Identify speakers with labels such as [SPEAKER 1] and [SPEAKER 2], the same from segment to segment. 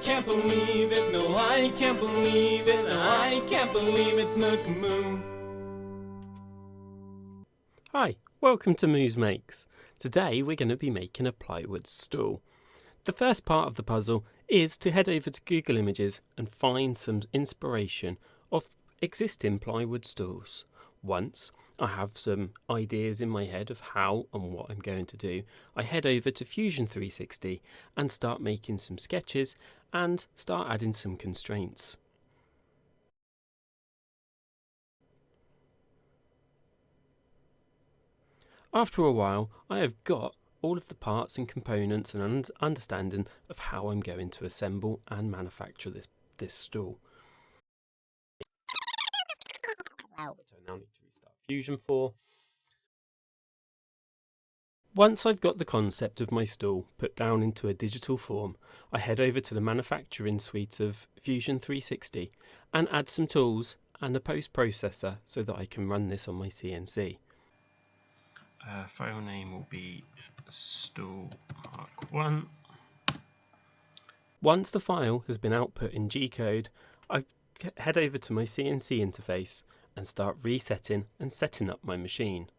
[SPEAKER 1] can't believe it, no I can't believe it, no I can't believe it's Moo.
[SPEAKER 2] Hi, welcome to Moo's Makes. Today we're going to be making a plywood stool. The first part of the puzzle is to head over to Google Images and find some inspiration of existing plywood stools. Once I have some ideas in my head of how and what I'm going to do, I head over to Fusion 360 and start making some sketches and start adding some constraints. After a while, I have got all of the parts and components and an understanding of how I'm going to assemble and manufacture this stool. Which I now need to restart Fusion for. Once I've got the concept of my stool put down into a digital form, I head over to the manufacturing suite of Fusion 360 and add some tools and a post-processor so that I can run this on my CNC. File name will be Stool Mark 1. Once the file has been output in G-code, I head over to my CNC interface and start resetting and setting up my machine.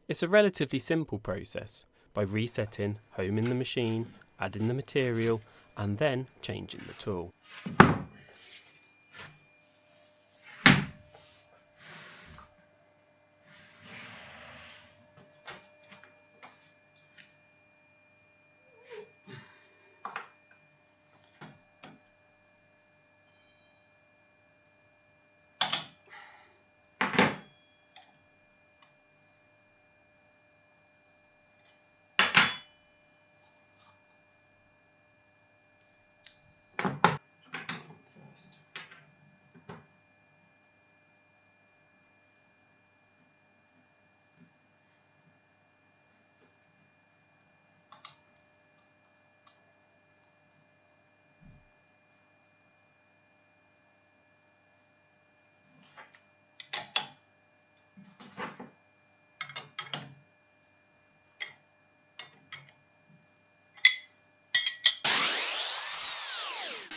[SPEAKER 2] It's a relatively simple process by resetting, homing the machine, adding the material and then changing the tool.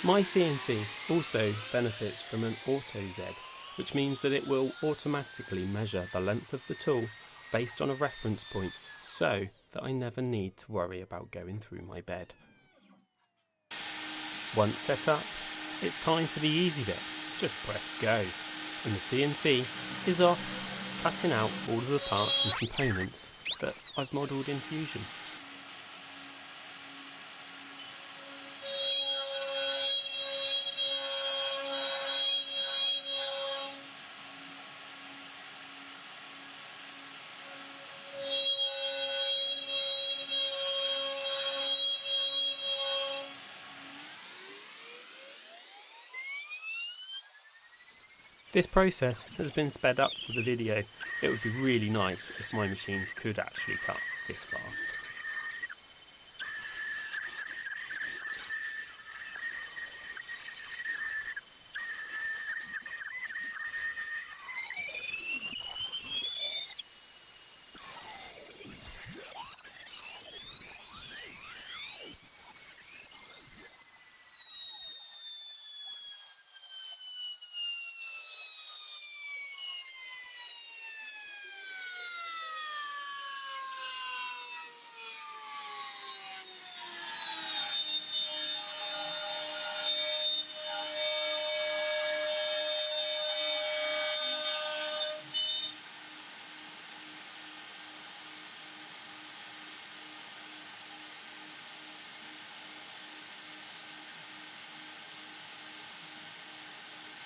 [SPEAKER 2] My CNC also benefits from an Auto Z, which means that it will automatically measure the length of the tool based on a reference point so that I never need to worry about going through my bed. Once set up, it's time for the easy bit. Just press go and the CNC is off, cutting out all of the parts and components that I've modelled in Fusion. This process has been sped up for the video. It would be really nice if my machine could actually cut this fast.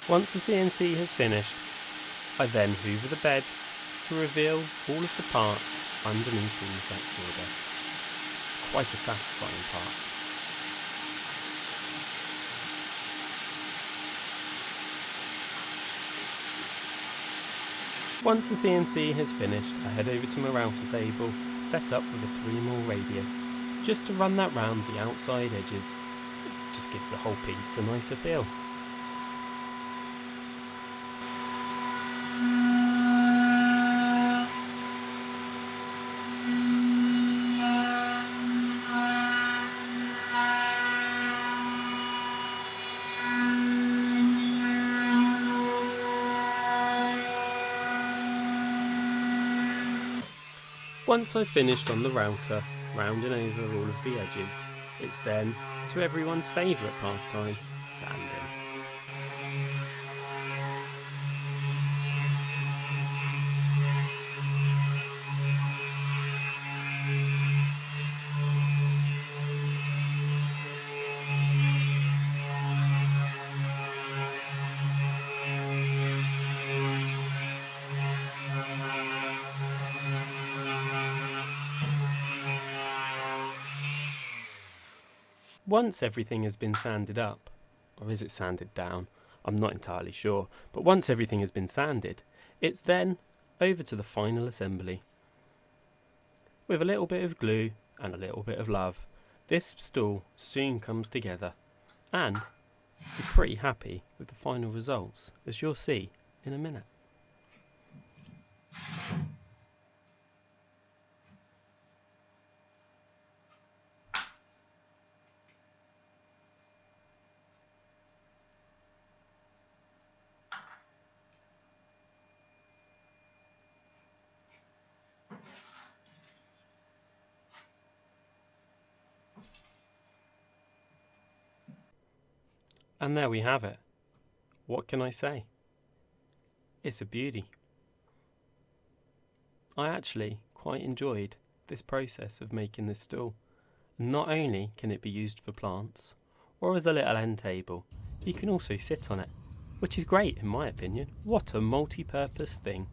[SPEAKER 2] Once the CNC has finished, I then hoover the bed to reveal all of the parts underneath all of that sawdust. It's quite a satisfying part. Once the CNC has finished, I head over to my router table, set up with a 3mm radius, just to run that round the outside edges. It just gives the whole piece a nicer feel. Once I've finished on the router, rounding over all of the edges, it's then to everyone's favourite pastime, sanding. Once everything has been sanded up, or is it sanded down? I'm not entirely sure, but once everything has been sanded, it's then over to the final assembly. With a little bit of glue and a little bit of love, this stool soon comes together, and I'm pretty happy with the final results, as you'll see in a minute. And there we have it. What can I say? It's a beauty. I actually quite enjoyed this process of making this stool. Not only can it be used for plants, or as a little end table, you can also sit on it, which is great in my opinion. What a multi-purpose thing.